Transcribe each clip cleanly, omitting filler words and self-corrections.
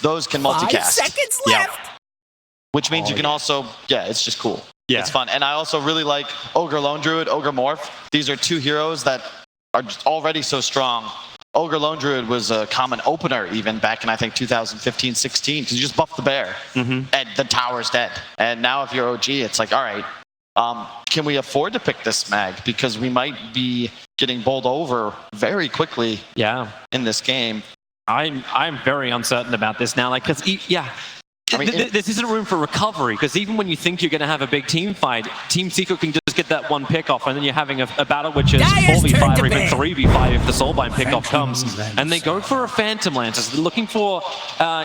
those can multicast. 5 seconds left. Which means you can also, it's just cool. Yeah. It's fun. And I also really like Ogre Lone Druid, Ogre Morph. These are two heroes that are just already so strong. Ogre Lone Druid was a common opener even back in, I think, 2015-16, because you just buff the bear, and the tower's dead. And now if you're OG, it's like, all right, can we afford to pick this mag? Because we might be getting bowled over very quickly in this game. I'm very uncertain about this now. Like, because, I mean, this isn't room for recovery, because even when you think you're going to have a big team fight, Team Secret can just get that one pick off, and then you're having a battle which is 4v5 or even 3v5 if the Soulbind pick off comes. And they go for a Phantom Lance. They're looking for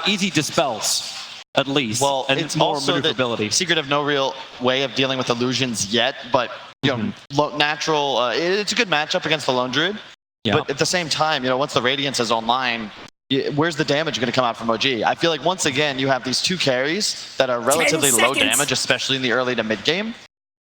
easy dispels, at least. Well, and it's more also maneuverability. That Secret have no real way of dealing with illusions yet, but you know, natural. It's a good matchup against the Lone Druid. But at the same time, you know, once the Radiance is online, where's the damage going to come out from OG? I feel like once again you have these two carries that are relatively low damage, especially in the early to mid game,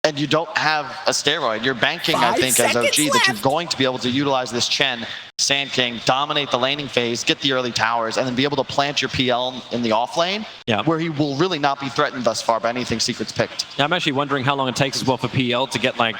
and you don't have a steroid. You're banking, I think, as OG that you're going to be able to utilize this Chen, Sand King, dominate the laning phase, get the early towers, and then be able to plant your PL in the off lane, where he will really not be threatened thus far by anything Secret's picked. Yeah, I'm actually wondering how long it takes as well for PL to get like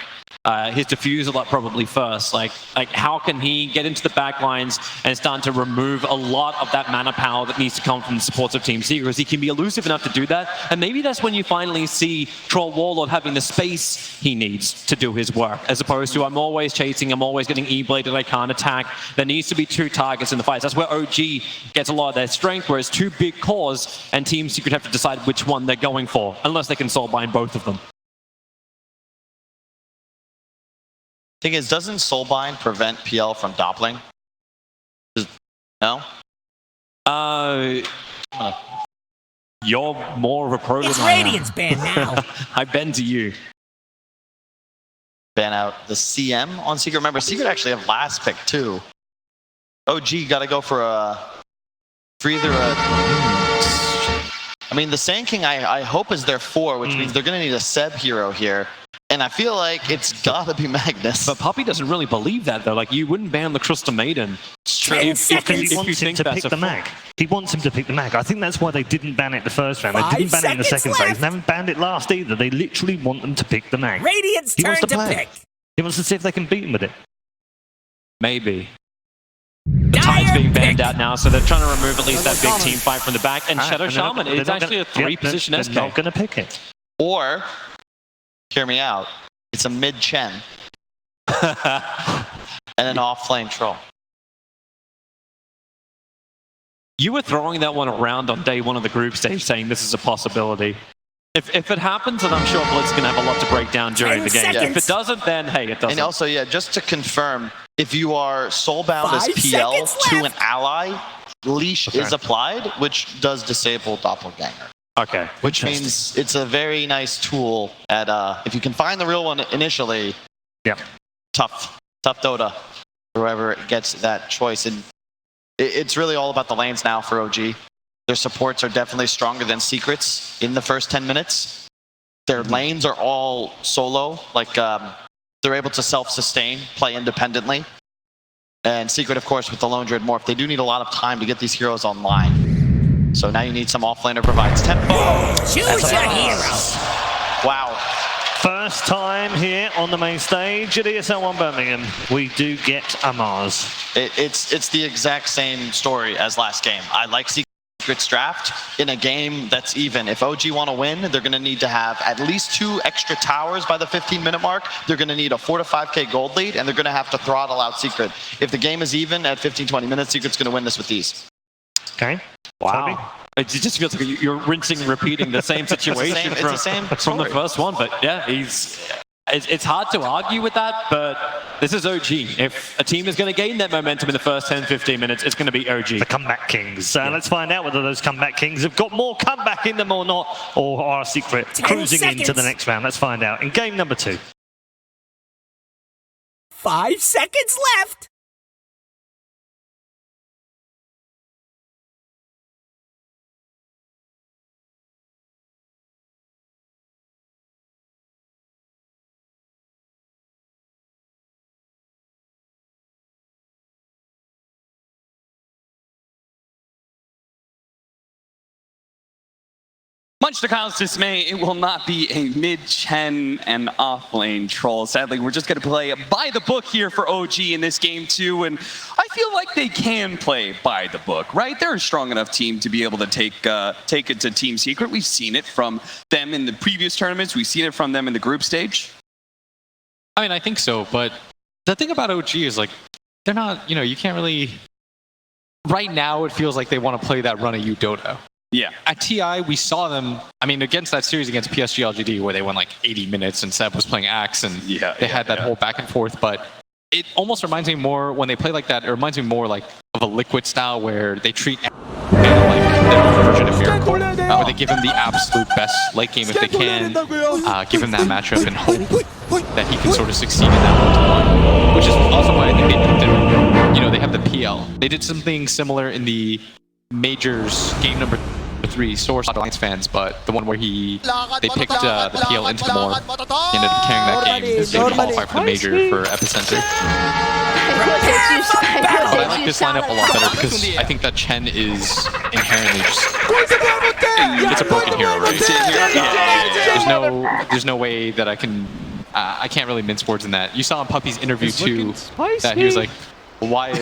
his diffusal up probably first. Like how can he get into the back lines and start to remove a lot of that mana power that needs to come from the supports of Team Secret, because he can be elusive enough to do that. And maybe that's when you finally see Troll Warlord having the space he needs to do his work, as opposed to I'm always chasing, I'm always getting E-bladed, I can't attack. There needs to be two targets in the fights. That's where OG gets a lot of their strength, whereas two big cores and Team Secret have to decide which one they're going for, unless they can soulbind both of them. Thing is, doesn't Soulbind prevent PL from doppling? No? You're more of a pro than I am. It's Radiant's ban now. I bend to you. Ban out the CM on Secret. Remember, Secret actually have last pick too. OG got to go for either a. I mean, the Sand King I hope is their 4, which means they're going to need a Seb hero here. And I feel like it's got to be Magnus. But Puppy doesn't really believe that, though. Like, you wouldn't ban the Crystal Maiden. It's true. If He you wants him think to that's pick the mag. He wants him to pick the mag. I think that's why they didn't ban it the first round. They didn't ban it in the second phase. They haven't banned it last either. They literally want them to pick the mag. Radiant's turn to pick. He wants to see if they can beat him with it. Maybe. The Tide's being banned out now, so they're trying to remove at least that big team fight from the back. And Shadow Shaman, it's actually a 3-position SK. They're not going to pick it. Or, hear me out, it's a mid-Chen. And an off-lane Troll. You were throwing that one around on day one of the group stage, saying this is a possibility. If it happens, then I'm sure Blitz can have a lot to break down during the game. If it doesn't, then hey, it doesn't. And also, just to confirm, if you are soulbound as PL to an ally, leash is applied, which does disable Doppelganger. Okay. Which means it's a very nice tool at if you can find the real one initially. Yeah. Tough Dota, whoever gets that choice. And it's really all about the lanes now for OG. Their supports are definitely stronger than Secrets in the first 10 minutes. Their lanes are all solo, like they're able to self-sustain, play independently. And Secret, of course, with the Lone Druid Morph, they do need a lot of time to get these heroes online. So now you need some offlaner provides tempo. Choose your hero. Wow. First time here on the main stage at ESL 1 Birmingham, we do get a Mars. It's the exact same story as last game. I like Secret's draft in a game that's even. If OG want to win, they're going to need to have at least 2 extra towers by the 15-minute mark. They're going to need a 4 to 5k gold lead, and they're going to have to throttle out Secret. If the game is even at 15-20 minutes, Secret's going to win this with these. Okay. Wow. It just feels like you're rinsing and repeating the same situation from the first one. But yeah, it's hard to argue with that, but this is OG. If a team is going to gain that momentum in the first 10-15 minutes, it's going to be OG. The comeback kings. Let's find out whether those comeback kings have got more comeback in them or not, or are Secret cruising into the next round. Let's find out in game number 2. 5 seconds left. Much to Kyle's dismay, it will not be a mid-Chen and off-lane troll. Sadly, we're just going to play by the book here for OG in this game too, and I feel like they can play by the book, right? They're a strong enough team to be able to take it to Team Secret. We've seen it from them in the previous tournaments. We've seen it from them in the group stage. I mean, I think so, but the thing about OG is like, they're not, you can't really... Right now, it feels like they want to play that run of you Dota. Yeah. At TI, we saw them, I mean, against that series against PSG LGD where they won like 80 minutes and Seb was playing Axe and they had that whole back and forth, but it almost reminds me more, when they play like that, it reminds me more like of a Liquid style where they treat like their own version of Miracle, where they give him the absolute best late game if they can, give him that matchup and hope that he can sort of succeed in that 1-to-1, which is also why I think they picked him. They have the PL. They did something similar in the Majors game number 3, Source Alliance fans, but the one where they picked the PL into more, he ended up carrying that game. They qualified for the major for Epicenter. I like this lineup a lot better because I think that Chen is inherently just, it's a broken hero, right? There's no way that I can't really mince words in that. You saw in Puppy's interview too, that he was like, why are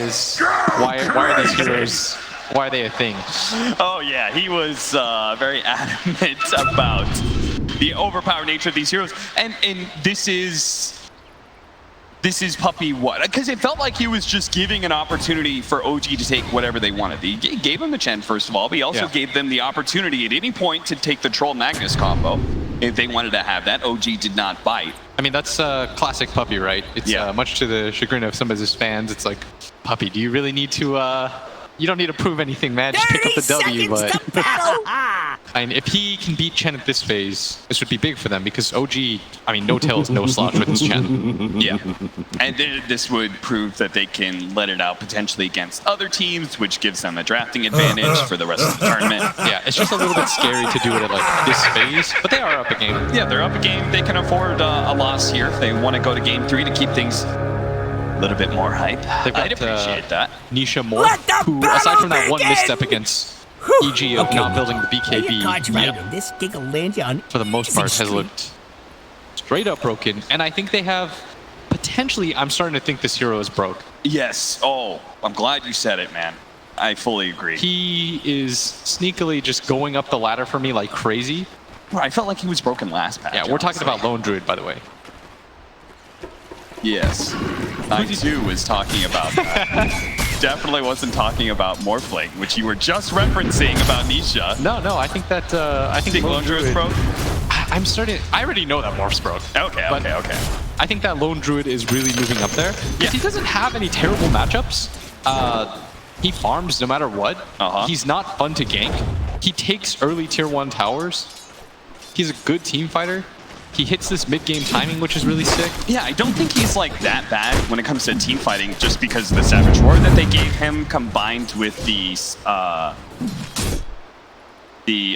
these heroes, why are they a thing? Oh yeah, he was very adamant about the overpowered nature of these heroes, and this is Puppy what? Because it felt like he was just giving an opportunity for OG to take whatever they wanted. He gave him the Chen first of all, but he also gave them the opportunity at any point to take the Troll Magnus combo if they wanted to have that. OG did not bite. I mean, that's classic Puppy, right? It's much to the chagrin of some of his fans. It's like, Puppy, do you really need to? You don't need to prove anything, man. Just pick up the W. But and if he can beat Chen at this phase, this would be big for them because OG, I mean, no tails, no slouch with his Chen. Yeah, and this would prove that they can let it out potentially against other teams, which gives them a drafting advantage for the rest of the tournament. Yeah, it's just a little bit scary to do it at like this phase, but they are up a game. Yeah, they're up a game. They can afford a loss here if they want to go to game 3 to keep things a little bit more hype. I'd appreciate that. Nisha Moore, who, aside from that one misstep against EG of not building the BKB, for the most part has looked straight up broken. And I think they have, potentially, I'm starting to think this hero is broke. Yes. Oh, I'm glad you said it, man. I fully agree. He is sneakily just going up the ladder for me like crazy. I felt like he was broken last patch. Yeah, we're talking about Lone Druid, by the way. Yes. I too was talking about that. Definitely wasn't talking about Morphling, which you were just referencing about Nisha. No, I think that I think Lone Druid's broke. I already know that Morph's broke. Okay. I think that Lone Druid is really moving up there. Because he doesn't have any terrible matchups. He farms no matter what. He's not fun to gank. He takes early tier 1 towers. He's a good team fighter. He hits this mid-game timing, which is really sick. Yeah, I don't think he's like that bad when it comes to team fighting, just because of the Savage Roar that they gave him, combined with the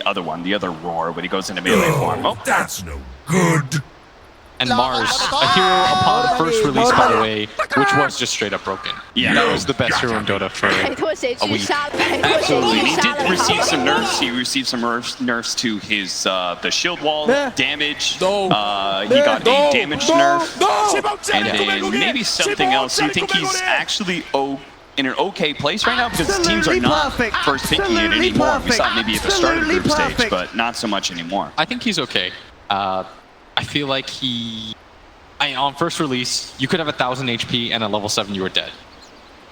other Roar when he goes into melee form. Oh, that's no good. And Mars, a hero upon first release, by the way, which was just straight up broken. Yeah, that was the best hero in Dota for a week. Absolutely, and he did receive some nerfs. He received some nerfs to his the shield wall damage. He got a damage nerf, and then maybe something else. You think he's actually in an okay place right now because the teams are not first picking it anymore. We saw it maybe at the start of the group stage, but not so much anymore. I think he's okay. I feel like on first release, you could have 1,000 HP and at level 7 you were dead.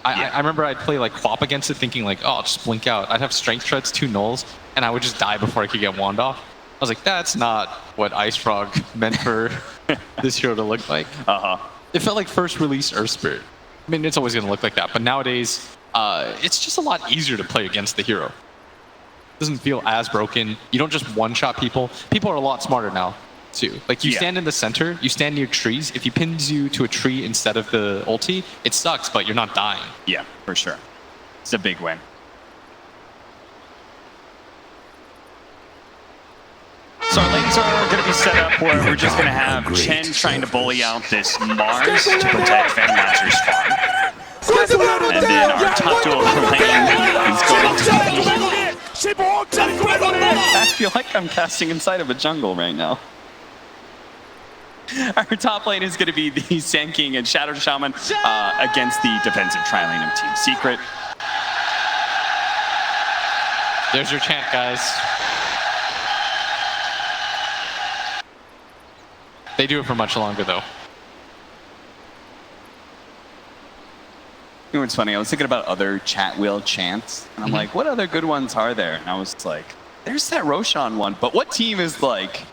I remember I'd play like Quap against it thinking like, oh, I'll just blink out. I'd have strength treads, 2 nulls, and I would just die before I could get wand off. I was like, that's not what Ice Frog meant for this hero to look like. It felt like first release Earth Spirit. I mean, it's always going to look like that, but nowadays, it's just a lot easier to play against the hero. It doesn't feel as broken. You don't just one-shot people. People are a lot smarter now. Too. Like you stand in the center, you stand near trees. If he pins you to a tree instead of the ulti, it sucks, but you're not dying. Yeah, for sure. It's a big win. So our lanes are going to be set up where we're just going to have Chen trying to bully out this Mars to protect Fangmaster's farm. And then our top duel lane is going to be I feel like I'm casting inside of a jungle right now. Our top lane is going to be the Sand King and Shadow Shaman against the defensive tri-lane of Team Secret. There's your chant, guys. They do it for much longer, though. You know what's funny? I was thinking about other chat wheel chants, and I'm like, what other good ones are there? And I was like, there's that Roshan one, but what team is like,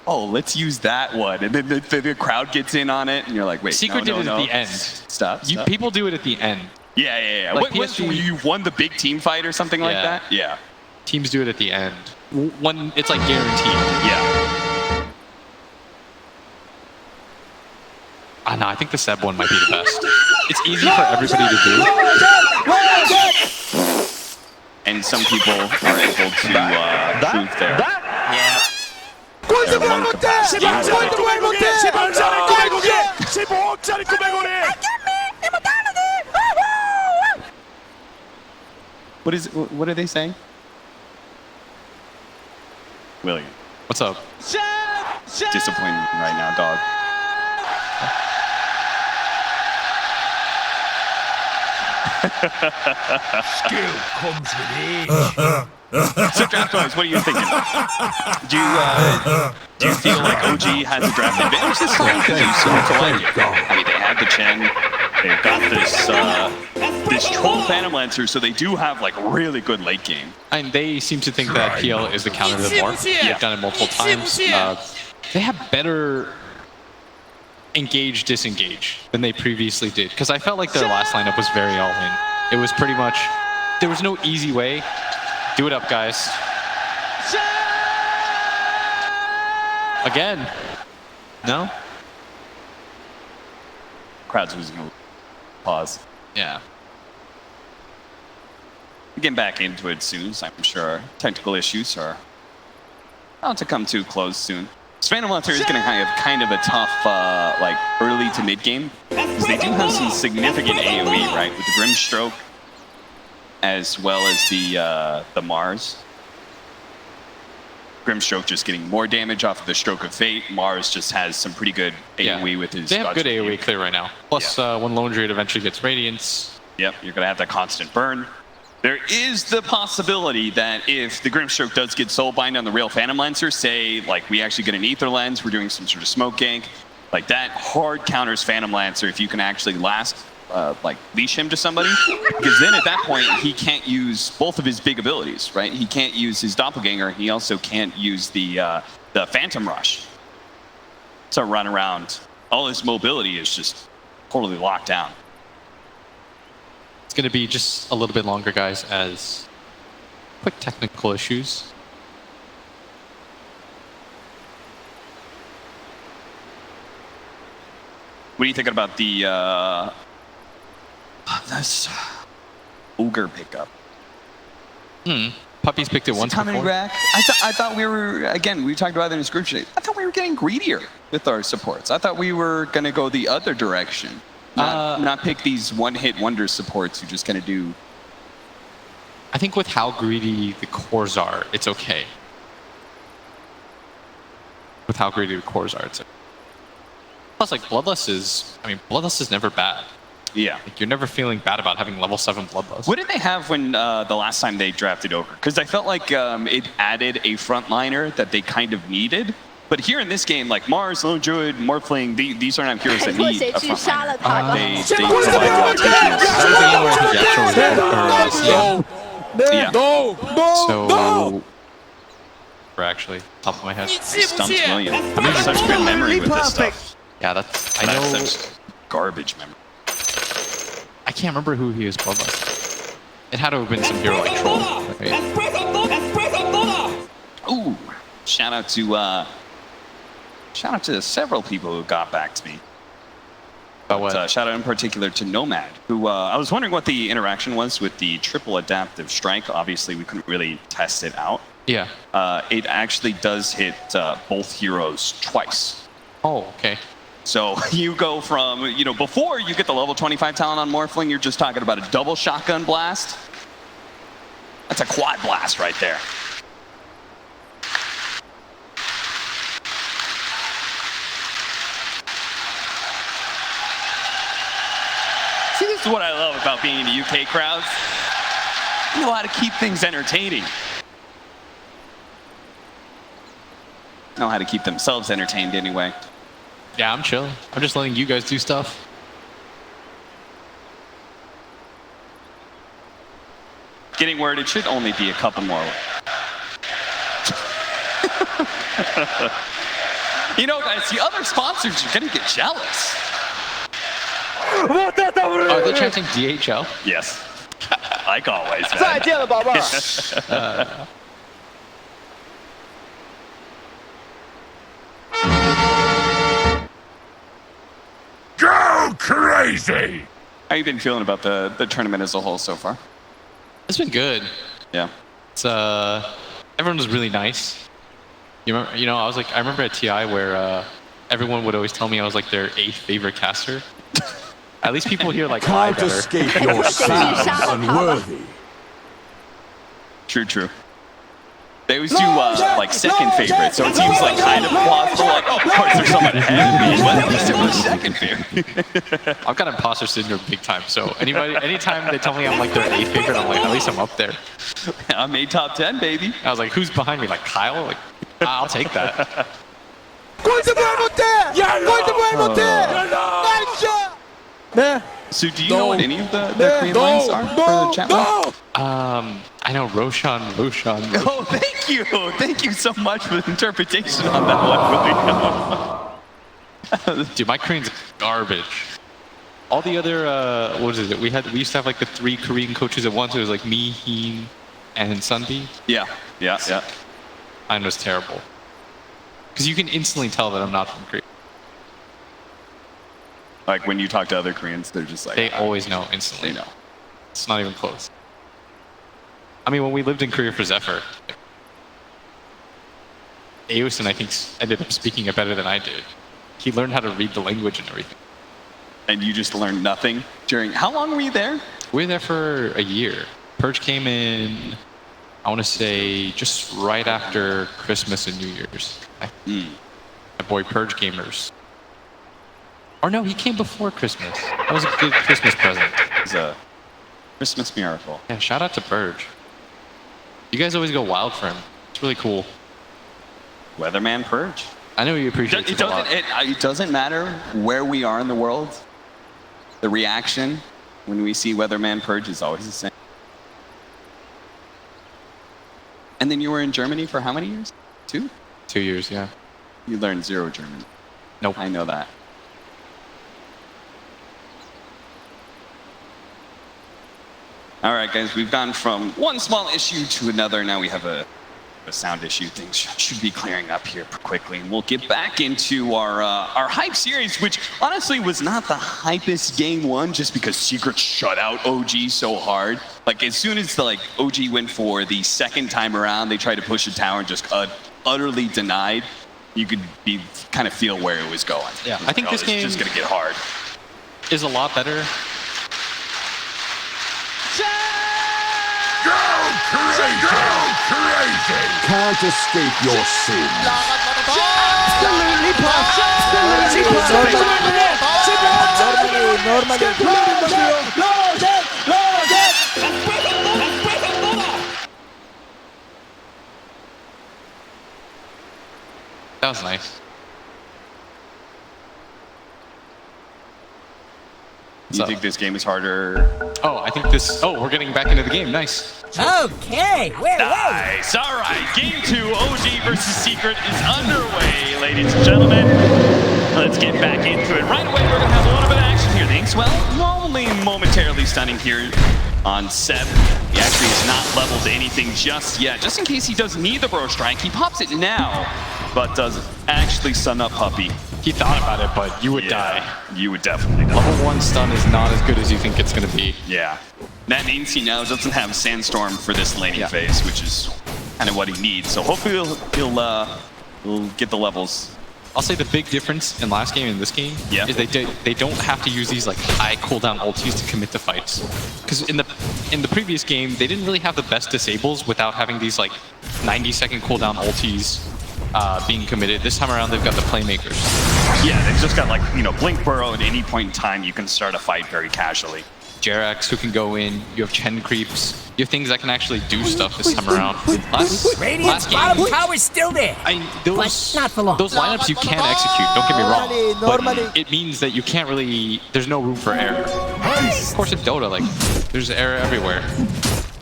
oh, let's use that one? And then the crowd gets in on it, and you're like, wait, Secret no, did it no. at the end. Stop. People do it at the end. Yeah. Like What, PSG you won the big team fight or something like Yeah. that? Yeah. Teams do it at the end. When it's like guaranteed. Yeah. No, I think the Seb one might be the best. It's easy for everybody to do. And some people are able to prove their lung capacity. What are they saying? William. What's up? Disappointing right now, dog. Skill comes with age. So draft wise, what are you thinking? Do you feel like OG has a draft advantage this time? Because you seem to like it. I mean, they had the Chen, they've got this Troll Phantom Lancer, so they do have like really good late game. And they seem to think that PL is the counter to the Morph. They've done it multiple times. They have better engage, disengage than they previously did. Because I felt like their last lineup was very all-in. It was pretty much, there was no easy way. Do it up, guys. Again. No? Crowd's losing a pause. Yeah. We'll get back into it soon, so I'm sure technical issues are not to come to close soon. Phantom Lancer is going to have kind of a tough, like, early to mid game, because they do have some significant AoE, right, with the Grimstroke, as well as the Mars. Grimstroke just getting more damage off of the Stroke of Fate. Mars just has some pretty good AoE with his. They have good dodge AoE clear right now. Plus, when Lone Druid eventually gets Radiance. Yep, you're going to have that constant burn. There is the possibility that if the Grimstroke does get Soulbind on the real Phantom Lancer, say, like, we actually get an Ether Lens, we're doing some sort of smoke gank, like, that hard counters Phantom Lancer if you can actually like, leash him to somebody. Because then at that point, he can't use both of his big abilities, right? He can't use his Doppelganger, he also can't use the Phantom Rush. So run around. All his mobility is just totally locked down. It's going to be just a little bit longer, guys, as quick technical issues. What are you thinking about the this Ogre pickup? Puppy's picked it once Coming before. back. I thought we were, again, we talked about that in the group chat. I thought we were getting greedier with our supports. I thought we were going to go the other direction. Not pick these one-hit wonder supports who just kind of do. I think with how greedy the cores are, it's okay. With how greedy the cores are, it's okay. Plus, like, Bloodlust is never bad. Yeah. Like, you're never feeling bad about having level 7 Bloodlust. What did they have when the last time they drafted Ogre? Because I felt like it added a frontliner that they kind of needed. But here in this game, like Mars, Lone Druid, Morphling, these are not heroes that need a frontliner. They provide a lot of So, we're actually top of my head. I stumped William. I'm having such good memory with this stuff. Yeah, I know. That's such garbage memory. I can't remember who he was Bloodlust. It had to have been some hero like Troll. Right? Ooh, shout out to several people who got back to me. But what? Shout out in particular to Nomad, who I was wondering what the interaction was with the triple adaptive strike. Obviously, we couldn't really test it out. Yeah. It actually does hit both heroes twice. Oh, okay. So you go from, before you get the level 25 talent on Morphling, you're just talking about a double shotgun blast. That's a quad blast right there. See, this is what I love about being in the UK crowds. You know how to keep things entertaining. Know how to keep themselves entertained anyway. Yeah, I'm chill. I'm just letting you guys do stuff. Getting word it should only be a couple more. You know, guys, the other sponsors are gonna get jealous. Are they chanting DHL? Yes. Like always, man. 再见了，宝贝儿。 Go crazy! How you been feeling about the tournament as a whole so far? It's been good. Yeah. It's everyone was really nice. You remember? You know, I remember at TI where everyone would always tell me I was like their 8th favorite caster. At least people here like lie Can't better. escape your sins, unworthy. True. They always do like second favorite, so it seems like kind of plausible. Like, oh, of course there's someone ahead of me, but at least it was second favorite. I've got imposter syndrome big time. So anytime they tell me I'm like their 8th favorite, I'm like, at least I'm up there. I made top 10, baby. I was like, who's behind me? Like Kyle? Like, I'll take that. So do you know what any of the Korean lines are for the chat line? I know Roshan. Oh, thank you so much for the interpretation on that one, William. Dude, my Korean's garbage. All the other, what is it? We used to have like the 3 Korean coaches at once. It was like me, Heen, and Sunbi. Yeah. Mine was terrible. Because you can instantly tell that I'm not from Korea. Like when you talk to other Koreans, they're just like They always know instantly. they know. It's not even close. I mean, when we lived in Korea for Zephyr, Aosin, I think, ended up speaking it better than I did. He learned how to read the language and everything. And you just learned nothing during. How long were you there? We were there for a year. Purge came in, I want to say, just right after Christmas and New Year's. My boy Purge Gamers. Or no, he came before Christmas. That was a good Christmas present. It was a Christmas miracle. Yeah, shout out to Purge. You guys always go wild for him. It's really cool. Weatherman Purge. I know you appreciate it a lot. It doesn't matter where we are in the world. The reaction when we see Weatherman Purge is always the same. And then you were in Germany for how many years? 2? 2 years, yeah. You learned 0 German. Nope. I know that. All right, guys, we've gone from one small issue to another. Now we have a sound issue. Things should be clearing up here quickly. And we'll get back into our hype series, which honestly was not the hypest game one, just because Secret shut out OG so hard. Like, as soon as the OG went for the second time around, they tried to push the tower and just utterly denied. You could kind of feel where it was going. Yeah, I think this game is just going to get hard. is a lot better. Go crazy! Go crazy! Can't escape your sins. That was nice. You think this game is harder? Oh, I think this... Oh, we're getting back into the game. Nice. Okay, whoa. Nice. All right. Game 2, OG versus Secret is underway, ladies and gentlemen. Let's get back into it. Right away, we're going to have a little bit of action here. The Inkswell only momentarily stunning here on Seb. He actually has not leveled anything just yet. Just in case he does need the Bro Strike, he pops it now, but does actually stun up Puppy. He thought about it, but you would die. You would definitely die. Level 1 stun is not as good as you think it's going to be. Yeah. That means he now doesn't have Sandstorm for this laning phase, which is kind of what he needs. So hopefully he'll get the levels I'll say the big difference in last game and this game is they don't have to use these like high cooldown ultis to commit to fights. Because in the previous game, they didn't really have the best disables without having these like 90-second cooldown ultis being committed. This time around, they've got the playmakers. Yeah, they've just got like, you know, Blink Burrow at any point in time, you can start a fight very casually. Jerax who can go in, you have Chen creeps, you have things that can actually do stuff this time around. Radiant's last bottom game, tower's still there. those, not for long. those lineups you can execute, don't get me wrong, but it means that you can't really, there's no room for error. Of course in Dota, like, there's error everywhere.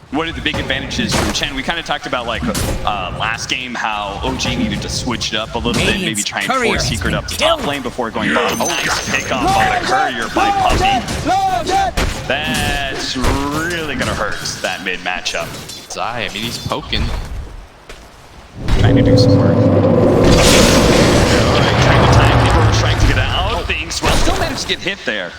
What are the big advantages from Chen? We kind of talked about like last game how OG needed to switch it up a little bit, maybe try and force Secret up to top lane before going bottom. Nice pick off on the courier by Puppey. That's really gonna hurt that mid matchup. Zai, I mean he's poking. Trying to do some work. Alright, trying to time people trying to get out of things. Well, still managed to get hit there.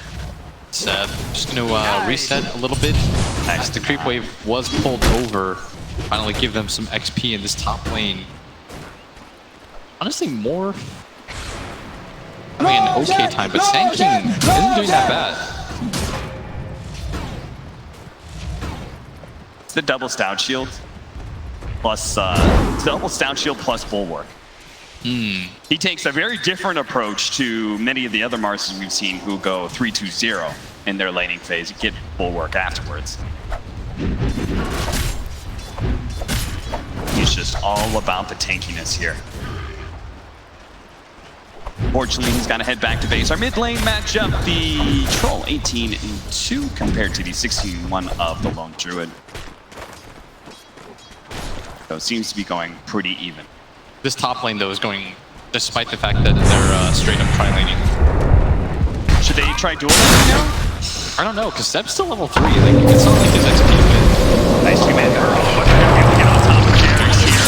Seb, just gonna reset a little bit. As the creep wave was pulled over, finally give them some XP in this top lane. Honestly, more. I mean, okay time, but Sand King isn't doing that bad. It's the double stout shield plus double stout shield plus bulwark. He takes a very different approach to many of the other Marses we've seen who go 3-2-0 in their laning phase and get bulwark afterwards. He's just all about the tankiness here. Fortunately, he's got to head back to base. Our mid lane matchup, the Troll 18-2 compared to the 16-1 of the Lone Druid. So it seems to be going pretty even. This top lane, though, is going, despite the fact that they're straight up tri-laning. Should they try dual laning now? I don't know, because Seb's still level 3. Like, it's not like his XP win. Nice two-man Burrow, but they're able to get on top of Jarex here.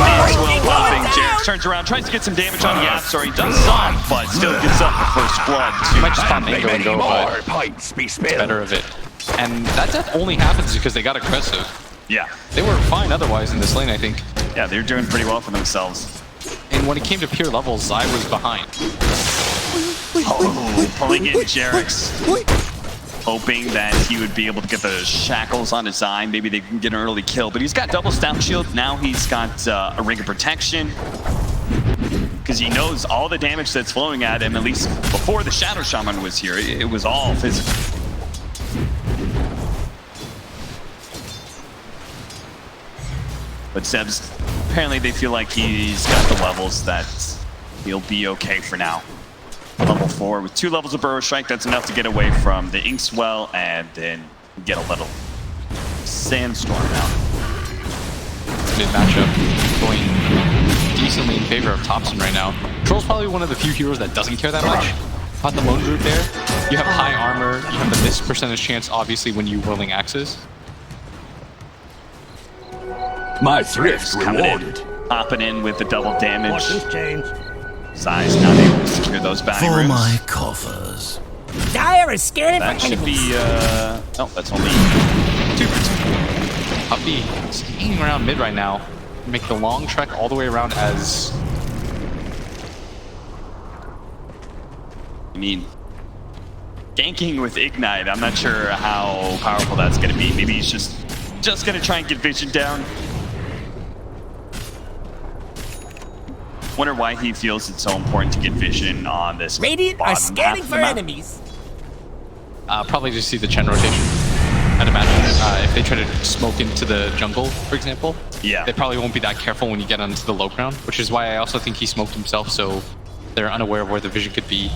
Nice well popping. Jarex turns around, tries to get some damage on the Yapsor. He does some, but still gets up the first blood. He might just pop Mango and go, but it's better of it. And that death only happens because they got aggressive. Yeah. They were fine otherwise in this lane, I think. Yeah, they're doing pretty well for themselves. And when it came to pure levels, Zai was behind. Oh, pulling in Jarex. Hoping that he would be able to get the shackles on his Zai. Maybe they can get an early kill. But he's got double stout shield. Now he's got a ring of protection. Because he knows all the damage that's flowing at him, at least before the Shadow Shaman was here. It was all physical. But Seb's, apparently they feel like he's got the levels that he'll be okay for now. Level 4 with 2 levels of Burrow Strike, that's enough to get away from the Inkswell and then get a little Sandstorm out. Mid matchup going decently in favor of Thompson right now. Troll's probably one of the few heroes that doesn't care that much about the Lone Druid there. You have high armor, you have the miss percentage chance obviously when you whirling axes. My thrift rewarded. Hopping in with the double damage. Zai's not able to secure those bounty rooms. my coffers. Dire is scanning That for should be, enemies. oh, that's only 2%. Puppey is hanging around mid right now. Make the long trek all the way around as... I mean, ganking with Ignite, I'm not sure how powerful that's going to be. Maybe he's just going to try and get vision down. Wonder why he feels it's so important to get vision on this. Radiant are bottom scanning half of for the map. enemies. Probably just see the Chen rotation. I'd imagine if they try to smoke into the jungle, for example, Yeah. they probably won't be that careful when you get onto the low ground, which is why I also think he smoked himself, so they're unaware of where the vision could be.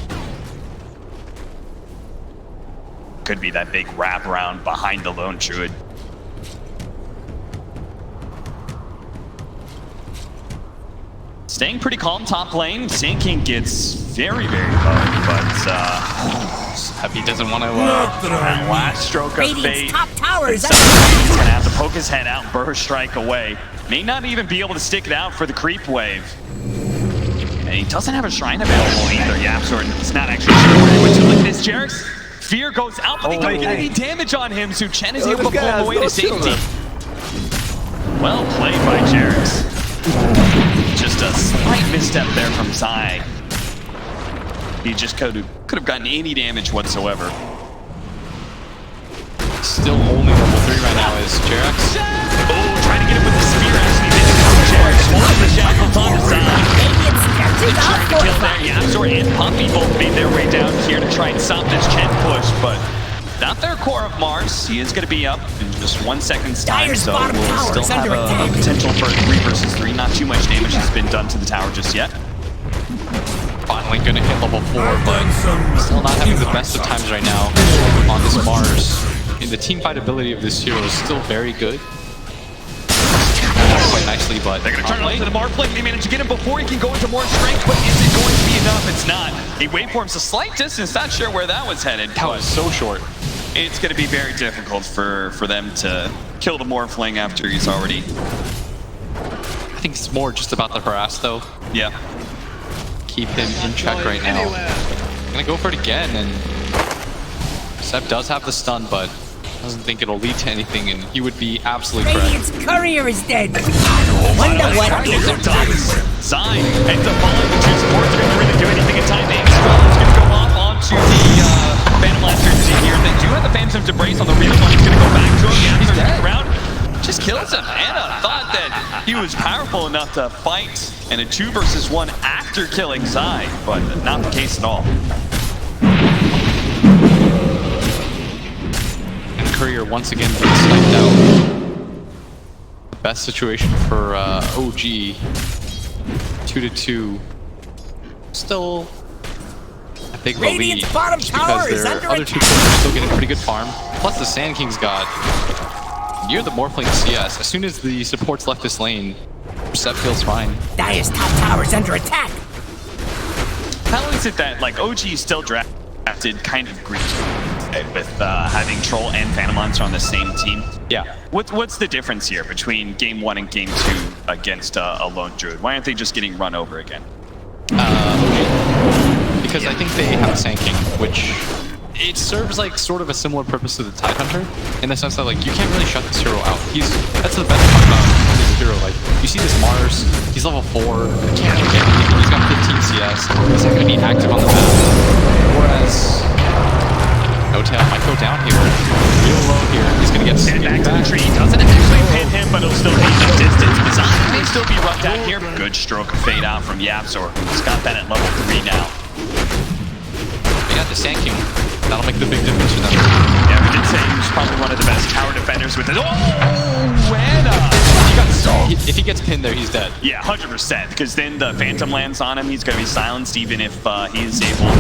Could be that big wraparound behind the Lone Druid. Staying pretty calm top lane. Sand King gets very, very low, but He doesn't want to... that last stroke of Radiant's fate. top tower is up. He's gonna have to poke his head out, burst strike away. May not even be able to stick it out for the creep wave. And he doesn't have a shrine available either. Yapsor is not actually sure where he went to. Look at this, Jarex. Fear goes out, but they don't get any damage on him, so Chen is able to pull him away to safety. Well played by Jarex. Just a slight misstep there from Zai. He just could have gotten any damage whatsoever. Still only level 3 right now is Jerax. Oh, trying to get him with the spear actually did it. Jerax holding the shackles on his side. Trying to kill there. Yapzor and Puppy both made their way down here to try and stop this Chen push, but not their core of Mars. He is going to be up in just 1 second's time, Dire's so bottom we'll tower still is have under a attack. potential for 3 versus 3. Not too much damage has been done to the tower just yet. Finally gonna hit level 4, but still not having the best of times right now on this Mars. And the team fight ability of this hero is still very good. Quite nicely, but they're going to turn it onto the Marfling. They managed to get him before he can go into more strength, but is it going to be enough? It's not. He waveforms a slight distance, not sure where that was headed. That was so short. It's going to be very difficult for them to kill the Morphling after he's already... I think it's more just about the harass, though. Yeah. Keep him in check right now. Gonna go for it again, and Seb does have the stun, but doesn't think it'll lead to anything, and he would be absolutely correct. Radiant's courier is dead. Wonder what is it? Zine ends up falling. The 2 supports are going to really do anything in time. The Extrem's going to go off onto the Phantom Blasters in here. They do have the Phantom's Embrace on the real one. He's going to go back to him. Yeah, he's dead. Around. Just kills him. Anna thought that he was powerful enough to fight in a 2 versus 1 after killing Zine, but not the case at all. And Courier once again gets sniped out. The best situation for OG. 2-2. Still a big lead. Radiant's bottom just tower because is their under other 2 players are still getting pretty good farm. Plus the Sand King's got near the Morphling CS. As soon as the supports left this lane, Seb feels fine. Dire's top tower is under attack. How is it that like OG is still drafted kind of greedy with having Troll and Phantom Monster on the same team? Yeah. What's the difference here between game 1 and game 2 against a lone druid? Why aren't they just getting run over again? Because I think they have Sand King, which it serves like sort of a similar purpose to the Tidehunter, in the sense that like you can't really shut this hero out. That's the best part about this hero. Like you see this Mars, he's level 4, can't get anything. He's got 15 CS. He's not gonna be active on the map. Whereas No Tail might go down here, real low here. He's gonna get and back to the tree. Doesn't actually pin him, but he'll still be enough distance. Design may still be roughed out here. Good stroke of fade out from Yapzor. He's got that at level 3 now. We got the Sand King. That'll make the big difference for them. Yeah, we did say he was probably one of the best tower defenders with it. Oh, and if he gets pinned there, he's dead. yeah, 100%. Because then the Phantom lands on him. He's going to be silenced, even if he is able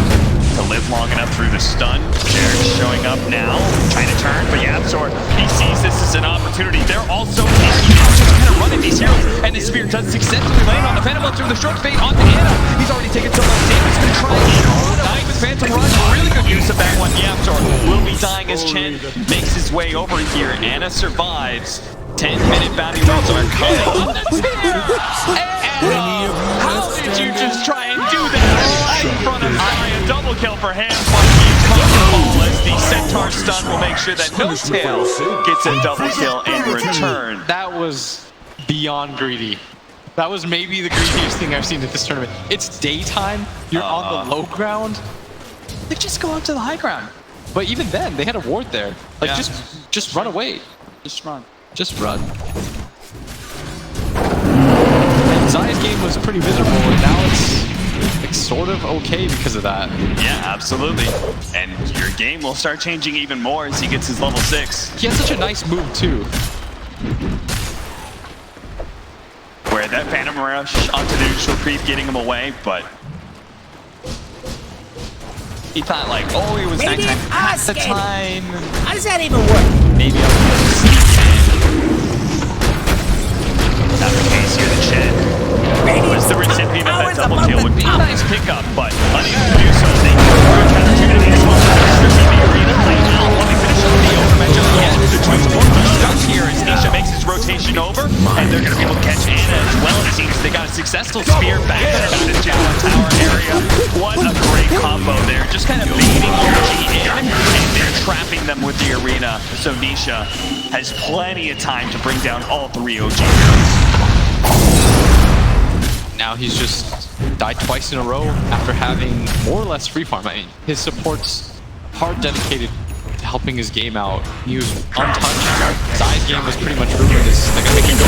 to live long enough through the stun. Jared's showing up now, trying to turn, but Yapzor, he sees this as an opportunity. They're also just kind of running these heroes, and the spear does successfully land on the Phantom through the short fade onto Anna. He's already taken so much damage. He's going to try and die with Phantom Rush. Really good use of that one. Yapzor will be dying as Chen makes his way over here. Anna survives. 10-minute bounty runs are coming. Anna, how did you just try and do that right in front of Zion? Double kill for him, but he's comfortable as the Centaur stun will make sure that No Tail gets a double kill in return. That was beyond greedy. That was maybe the greediest thing I've seen at this tournament. It's daytime, you're on the low ground. They just go up to the high ground. But even then, they had a ward there. Like, Yeah. just run away. Just run. Just run. And Zion's game was pretty miserable, and now it's like, sort of okay because of that. Yeah, absolutely. And your game will start changing even more as he gets his level 6. He has such a nice move, too. Where that Phantom Rush onto the neutral creep, getting him away, but he thought like, oh, it was nighttime at the time. How does that even work? Maybe I'll sneak in. Not the case here, the Chen was the recipient of that double kill. Would be a nice pickup, but unable to do so. They can approach opportunity as well. Stripping the arena play out while they finish up the overmatch again. The two support are stuck here as Nisha makes his rotation over, and they're going to be able to catch Anna as well. It seems they got a successful spear back out of the tower area. What a great combo there. Just kind of baiting OG in, and they're trapping them with the arena. So Nisha has plenty of time to bring down all 3 OG heroes. Now he's just died twice in a row after having more or less free farm. I mean, his support's hard dedicated to helping his game out. He was untouched. Zai's game was pretty much ruined. They're gonna make him go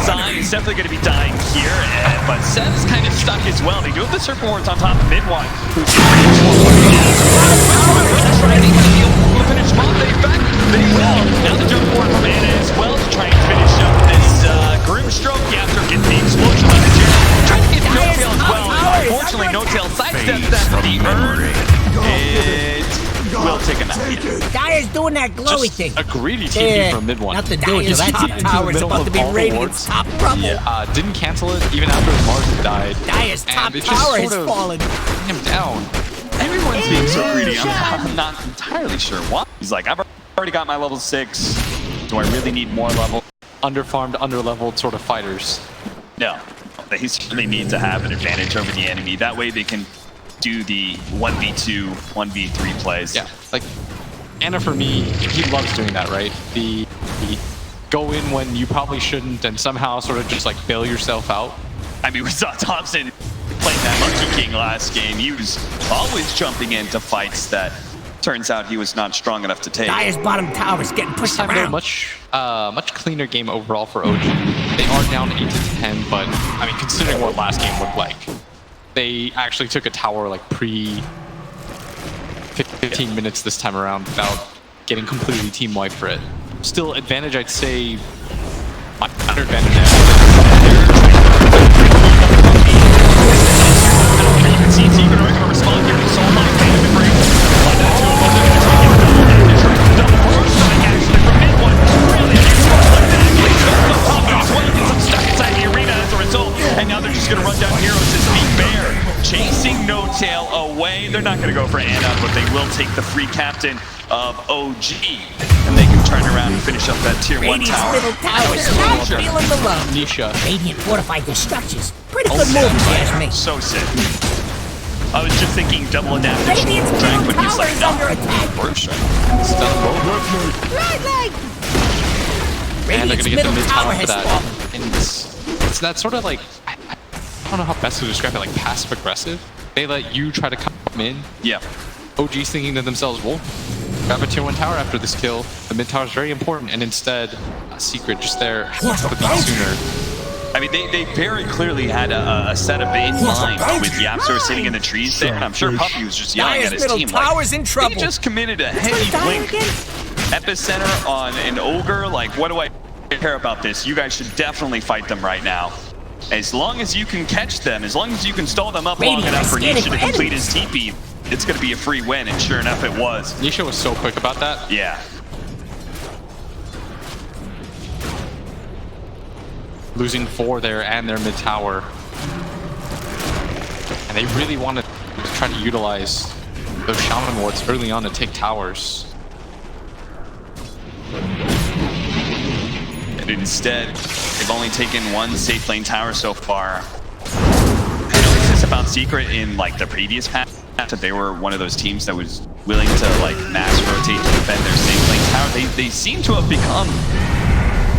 Zai is definitely going to be dying here, but Seb is kind of stuck as well. They do have the Serpent Wards on top of mid-one, who's trying to finish him off. They will. Now the jump forward from Anna as well to try and finish up this Grimstroke. Yasser gets the explosion on the Jerry. Trying to get No-Tail as well. Unfortunately, No-Tail sidesteps that for the earn. It will take him out. Dire's doing that glowy thing. a greedy TP from mid one. Nothing doing. So that top tower is about to be Radiant's top trouble. Yeah, didn't cancel it even after Mars had died. Dire's top it tower just has sort of fallen. bring him down. Everyone's being so greedy. I'm not entirely sure why. He's like, I've already got my level 6. Do I really need more level? Underfarmed, underleveled sort of fighters. No. They certainly need to have an advantage over the enemy. That way they can do the 1v2, 1v3 plays. Yeah, like Anna for me, he loves doing that, right? The go in when you probably shouldn't and somehow sort of just like bail yourself out. I mean, we saw Thompson playing that Monkey King last game. He was always jumping into fights that turns out he was not strong enough to take. Dire's bottom tower is getting pushed around. Much cleaner game overall for OG. They are down 8 to 10, but I mean, considering what last game looked like, they actually took a tower like pre 15 minutes this time around without getting completely team wiped for it. Still advantage, I'd say, under advantage now. CT going to respond here with Soul Line, Phantom and Break. Double force strike actually from mid-one. Really gets stuck inside the arena as a result. And now they're just going to run down heroes as Big Bear chasing No-Tail away. They're not going to go for Anna, but they will take the free captain of OG. And they can turn around and finish up that tier 1 Radiant's tower. middle tower is not feeling the love. Nisha. Radiant fortified their structures. Pretty good move, if you ask me. So sick. I was just thinking double adaptation. Radiant's Drag, middle but he's tower like, is no. under attack. Right leg. And they're Radiant's gonna get the middle mid tower tower for has that. fallen. And it's that sort of like, I don't know how best to describe it, like passive aggressive. They let you try to come in. Yeah. OG's thinking to themselves, well, grab a tier 1 tower after this kill. The mid tower is very important, and instead, a secret just there to be sooner. I mean, they very clearly had a setup in mind with Yapsor sitting in the trees there, and I'm sure Puppy was just yelling at his Dire's team middle tower's like, in trouble. they just committed a heavy blink epicenter on an ogre. Like, what do I care about this? You guys should definitely fight them right now. As long as you can catch them, as long as you can stall them up long enough for Nisha to complete his TP, it's going to be a free win, and sure enough, it was. Nisha was so quick about that. Yeah. Losing 4 there and their mid tower. And they really wanted to try to utilize those Shaman wards early on to take towers. And instead, they've only taken 1 safe lane tower so far. I noticed this about Secret in like the previous patch, that they were one of those teams that was willing to like mass rotate to defend their safe lane tower. They seem to have become,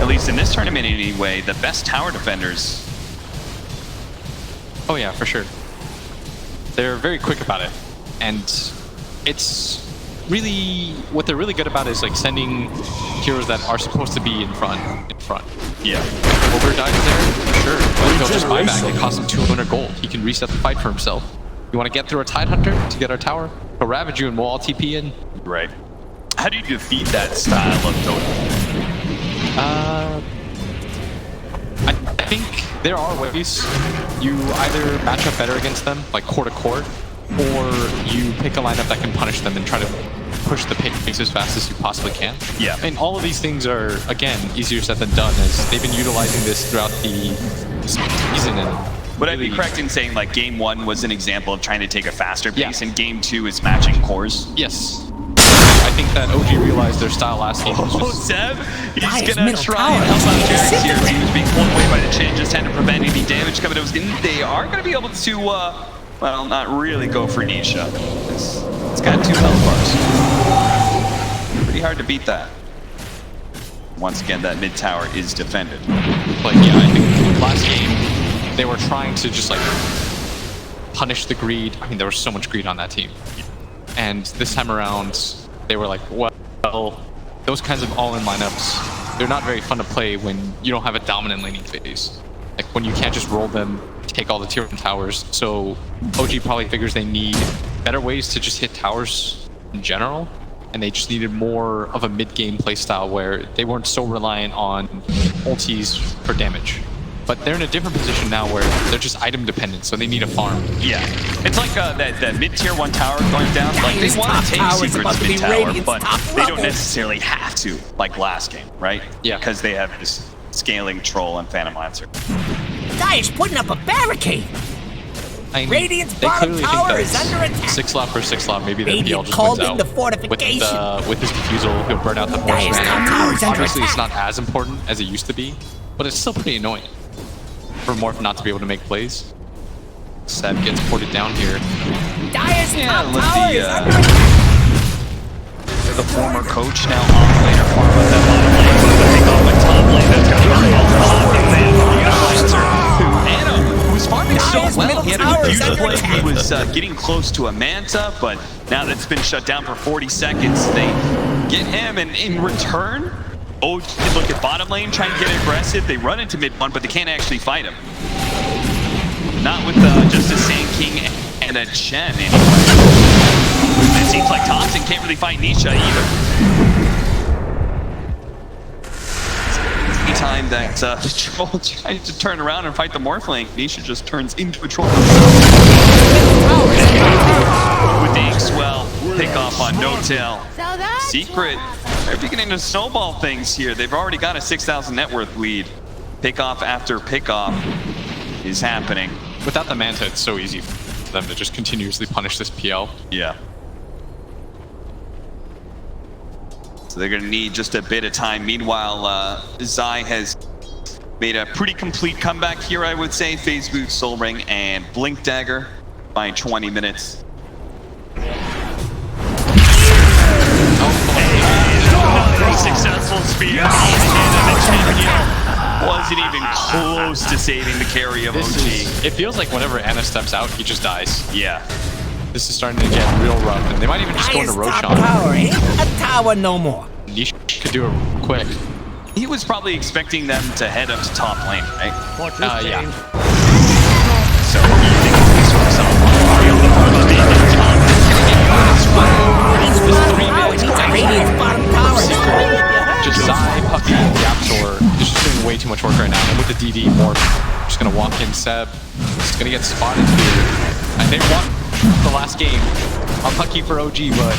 at least in this tournament anyway, the best tower defenders. Oh yeah, for sure. They're very quick about it. And it's really, what they're really good about is like sending heroes that are supposed to be in front. Yeah. Ogre dies there, sure. But he'll just buy back. It costs him 200 gold. He can reset the fight for himself. You want to get through a Tide Hunter to get our tower? He'll ravage you and we'll all TP in. Right. How do you defeat that style of Dota? I think there are ways. You either match up better against them, like core to core, or you pick a lineup that can punish them and try to push the pace as fast as you possibly can. Yeah. And all of these things are, again, easier said than done, as they've been utilizing this throughout the season. And would I be correct in saying like game 1 was an example of trying to take a faster pace, and game 2 is matching cores? Yes. I think that OG realized their style last game was just... Seb, he's Dire's gonna middle try tower and help out is Jarek's here. disintegrating. He was being pulled away by the changes, trying to prevent any damage coming to his game. They are gonna be able to, well, not really go for Nisha. It's got 2 health bars. Pretty hard to beat that. Once again, that mid tower is defended. But yeah, I think last game, they were trying to just like punish the greed. I mean, there was so much greed on that team. And this time around, they were like, well, those kinds of all-in lineups, they're not very fun to play when you don't have a dominant laning phase. Like when you can't just roll them, take all the tier 1 towers. So OG probably figures they need better ways to just hit towers in general. And they just needed more of a mid-game playstyle where they weren't so reliant on ultis for damage. But they're in a different position now where they're just item dependent, so they need a farm. Yeah, it's like that mid-tier 1 tower going down. Like they want to take Secret's mid-tower, but they don't necessarily have to, like last game, right? Yeah. Because they have this scaling troll and Phantom Lancer. Dire's putting up a barricade. I mean, Radiant's they bottom clearly tower think is that under attack. 6 slot for 6 slot, maybe the Radiant PL just called wins in out. the fortification. With his defusal, he'll burn out the force Dire's top tower is under Obviously, it's attack. not as important as it used to be, but it's still pretty annoying for Morph not to be able to make plays. Seb gets ported down here. Dire's top with tower the, is under attack. The former coach now on laner farm with that bottom lane. I think on the top lane, that's going to be all the Anna was farming so Dire's well. middle He had a tower good is view under play. He attack. was getting close to a Manta, but now that's been shut down for 40 seconds. They get him, and in return, OG can look at bottom lane, try and get aggressive. They run into mid 1, but they can't actually fight him. Not with just a Sand King and a Chen anyway. It seems like Thompson can't really fight Nisha either. Anytime that the troll tries to turn around and fight the Morphling, Nisha just turns into a troll. With the Inkswell, pick off on No-Tail. Secret, they're beginning to snowball things here. They've already got a 6,000 net worth lead. Pick off after pick off is happening. Without the Manta, it's so easy for them to just continuously punish this PL. Yeah. So they're going to need just a bit of time. Meanwhile, Zai has made a pretty complete comeback here, I would say. Phase Boot, Soul Ring, and Blink Dagger by 20 minutes. Successful spear. Wasn't even close to saving the carry of OG. It feels like whenever Anna steps out, he just dies. Yeah. This is starting to get real rough, and they might even just go into Dire's top Roshan. tower ain't a tower no more. Niche could do it quick. He was probably expecting them to head up to top lane, right? Yeah. So you think at least for himself, Mario the first being top. Radiant's bottom tower is under attack. Just Zai, Puppy, Yaptor is just doing way too much work right now. And with the DD, Morph just gonna walk in Seb. He's gonna get spotted here. And they won the last game. Unlucky for OG, but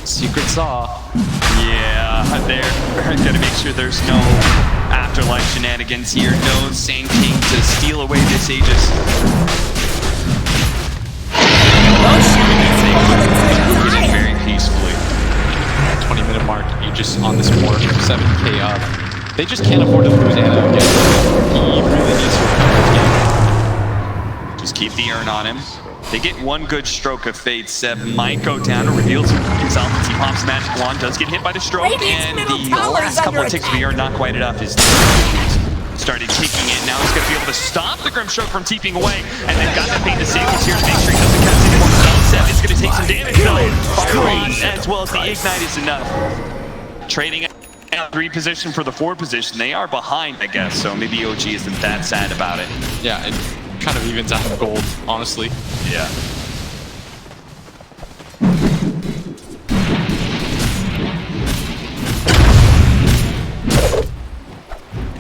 Secret saw. Yeah, they're gonna make sure there's no afterlife shenanigans here. No Sand King to steal away this Aegis. Getting very peacefully. 20-minute mark, Aegis on this Morph, 7k up. They just can't afford to lose Anna again. He really needs to recover this game. Just keep the urn on him. They get one good stroke of fade. Seb might go down and reveals himself as he pops Magic Wand. Does get hit by the stroke, Radiant's and middle the tower is last couple under of ticks of attack. the urn not quite enough. His started kicking in. Now he's going to be able to stop the Grim Stroke from teeping away, and they've got that thing to save us here to make sure he doesn't catch any more spells. Seb is going to take some damage though. Fire as well as the Ignite is enough. Trading out 3 position for the 4 position. They are behind, I guess, so maybe OG isn't that sad about it. Yeah, it kind of evens out the gold, honestly. Yeah.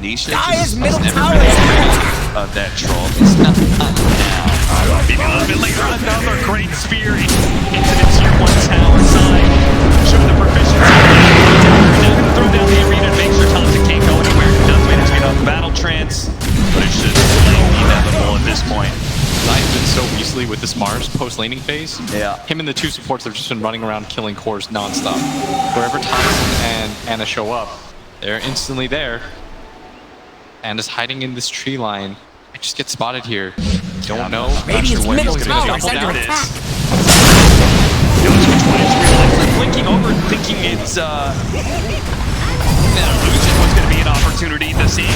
Nisha Dire's just middle has never tower been is under afraid attack. of that troll. It's not now. Maybe a little bit later, another great spear into the tier 1 tower side. Show the proficiency. Now gonna throw down the arena to make sure Thompson can't go anywhere. He does manage to get off the battle trance, but it's just inevitable at this point. Zai's been so easily with this Mars post-laning phase. Yeah. Him and the 2 supports have just been running around killing cores non-stop. Wherever Thompson and Anna show up, they're instantly there. And is hiding in this tree line. I just get spotted here. Don't know. Radiant's middle tower is double under down attack. Knows which one is real. Blinking over, thinking it's illusion was going to be an opportunity. The same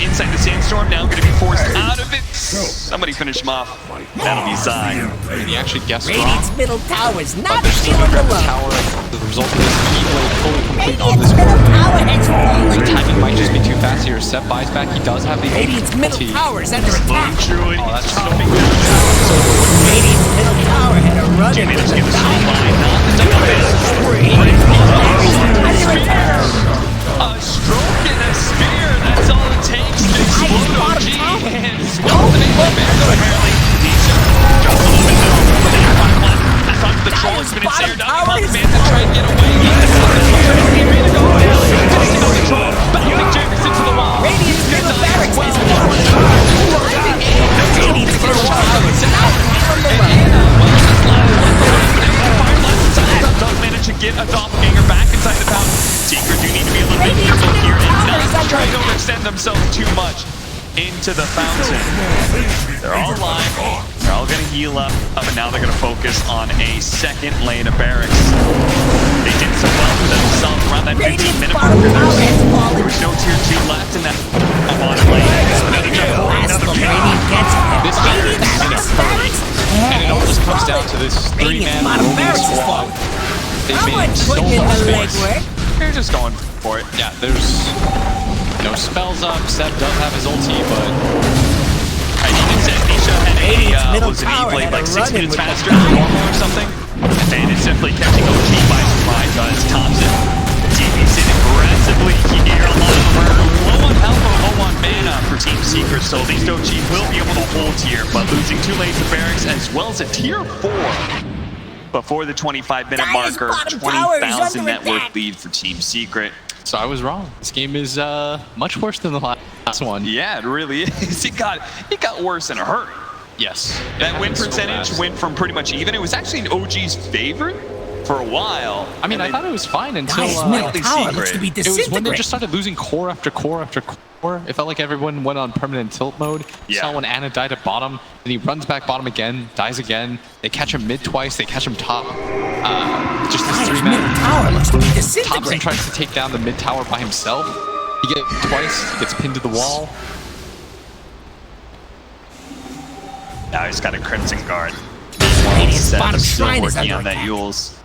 inside the Sand Storm now going to be forced out of it. Somebody finish him off. That'll be Zai. And he actually guessed wrong. Radiant's middle tower's But not they're still feeling gonna the grab the love. tower. The result of this Keyblade fully complete on Radiant's this middle board. tower has fallen. Timing might just be too fast here. Seth buys back. He does have the Radiant's middle ulti. tower is under attack. Druid. Oh, that's chopping so down. Radiant's middle tower had a run Jimmy, into let's the give us some dive. line. Not the type of a stroke and a spear. That's all it takes to explode OG. And well, the name of apparently. Nisha drops a little bit down. That's onto the troll. It's been ensnared down. The man to try and get away. Arena go down. Testing on the troll. Bouncing James into the wall. Radiant's middle barracks Well, is fallen. Radiant's middle tower is not feeling the love. does manage to get a doppelganger back inside the town. Secret do need to be a little bit careful here and not try to overextend themselves too much into the fountain. They're all alive. They're all going to heal up, and now they're going to focus on a second lane of barracks. They did so well for themselves around that 15-minute mark. There was no tier 2 left in that bottom lane. This barracks is hurting. And it all just comes down to this 3-man roaming squad. They made so much space. They're just going for it. Yeah, there's no spells up. Seb does have his ulti, but I think it said Nisha Radiant's had middle was an tower E-blade had a like 6 run-in minutes with the faster than normal or something. And it's simply catching OG by surprise as Thompson. TV sitting aggressively here. A lot of them are low on health or low on mana for Team Secret, so at least OG will be able to hold here, but losing 2 lanes of barracks as well as a tier 4 before the 25-minute Dire's marker. bottom tower is 20,000 under net worth attack. lead for Team Secret. so I was wrong. This game is much worse than the last one. Yeah, it really is. It got worse in a hurry. Yes. That win So percentage fast. went from pretty much even. It was actually in OG's favor for a while. I mean, I thought it was fine until Dire's middle Slightly tower looks to be secret. it was when they disintegrating. just started losing core after core after core. It felt like everyone went on permanent tilt mode. Yeah. Saw when Anna died at bottom, then he runs back bottom again, dies again. They catch him mid twice, they catch him top. Just this Dire's middle 3-man. tower looks to be Thompson disintegrating. tries to take down the mid tower by himself. He gets twice, gets pinned to the wall. Now he's got a Crimson Guard. Radiant's Seth bottom is still shrine is working under on that attack. Yules.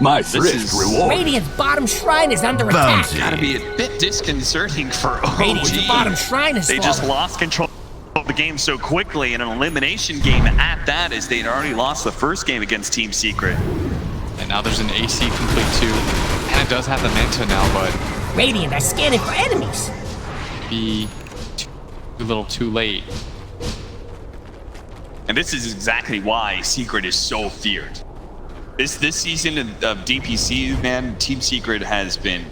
My is- thrift reward. Radiant's bottom shrine is under attack. Gotta be a bit disconcerting for Radiant's OG. bottom shrine is They fallen. just lost control of the game so quickly in an elimination game at that, as they'd already lost the first game against Team Secret. And now there's an AC complete too. Anna does have the Manta now, but Radiant are scanning for enemies. be too little too late. And this is exactly why Secret is so feared. This season of DPC, man, Team Secret has been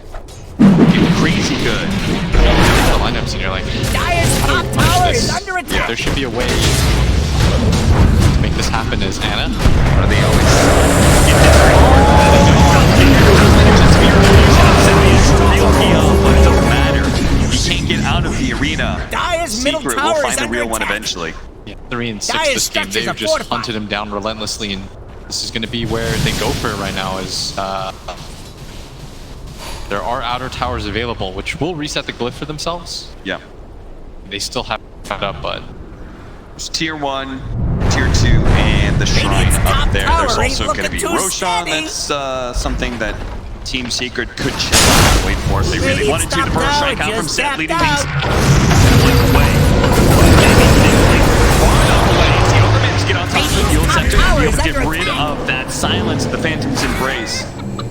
crazy good. The lineups and you're like, Dire's top tower is under attack. there should be a way to make this happen as Anna. Are they always get this real heal, but it doesn't matter. He can't get out of the arena. Dire's middle Secret will tower find is a under real one attack. eventually. Yeah, 3 and 6 Dire's this game. structures They've are just fortified. hunted him down relentlessly, and this is going to be where they go for it right now. Is there are outer towers available, which will reset the glyph for themselves. Yeah. They still have it up, but There's tier 1, tier 2, and the shrine Radiant's top up there. tower There's ain't also going to looking be too Roshan. steady. That's something that Team Secret could chill out and wait for if they really Radiant's wanted to. The top first tower strike out from just Seth, tapped leading out. things away. Far enough away. The Overmans get on top of the field Radiant's top sector tower and be is able to get under rid attack. of that silence of the Phantom's embrace.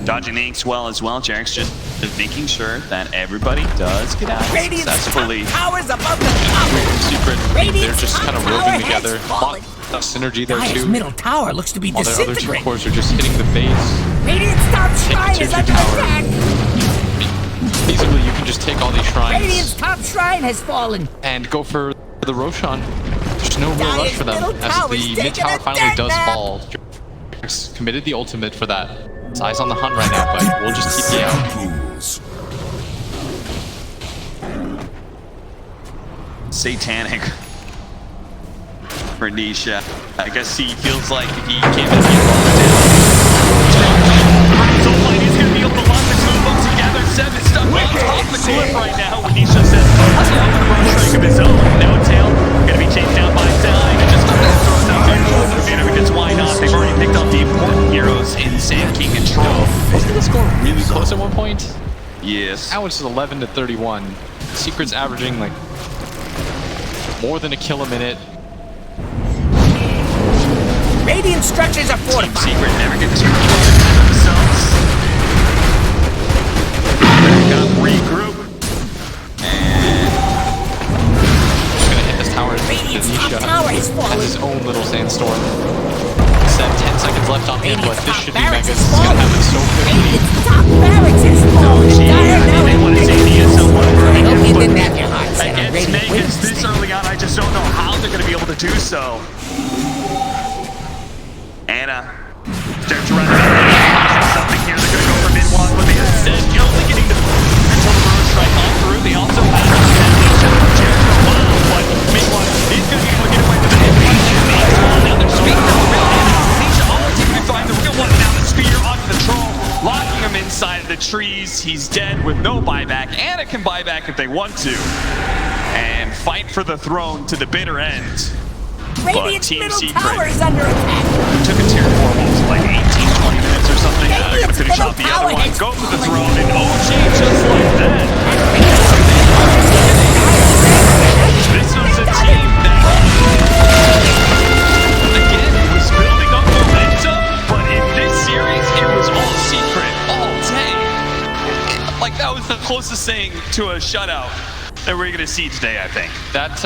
Dodging the inks well as well. Jarek's just making sure that everybody does get out Radiant's successfully. top tower's above the top. Secret, Radiant's they're just top kind of tower roving has together. fallen. Lot of synergy there Dire's too. middle tower looks to be While their other two disintegrating. cores are just hitting the base. Radiant's top shrine tier is 2 under tower. attack. Feasibly, you can just take all these Radiant's shrines top shrine has fallen. and go for the Roshan. There's no real Dire's rush for them middle as tower's the taking mid tower a finally death does nap. fall. Jarek's committed the ultimate for that. His eyes on the hunt right now, but we'll just keep you out. Satanic for Nisha. I guess he feels like he can't get involved. So Light is going to be able to lock the control. Wasn't the score really close at one point? Yes. Now it's 11-31. Secret's averaging like more than a kill a minute. Radiant structures are fortified. Secret never get too close to themselves. They're gonna regroup. And He's gonna hit this tower. Radiant's top Denisha tower has has fallen. his own little sandstorm. Set 10 seconds left on him, but Radiant's this top should be barracks Megas. has It's gonna happen so fallen. quickly. Radiant's top barracks has fallen. gee, Dire I now didn't want to say the SL1 I hope you but didn't have your heart set on against Radiant Megas wins this thing. early on, I just don't know how they're going to be able to do so. Anna, start to run something here. They're going to go for mid-walk, but they instead only getting the until the Brewers strike on through. They also have Jericho. Wow, but mid-walk is going to be able to get away with the hit. Now they're speeding up the real Nisha always able to find the real one. Now the spear onto the troll, locking him inside the trees. He's dead with no buyback. Anna can buy back if they want to. And fight for the throne to the bitter end. Radiant's Team middle Secret tower is under attack. took a tier 4 what was it, like 18-20 minutes or something. They're going to finish Middle off the tower other one, has go for the throne, and OG just like that. This was a team that, again, was building up momentum, but in this series, it was all Secret all day. Like, that was the closest thing to a shutout that we're going to see today, I think. That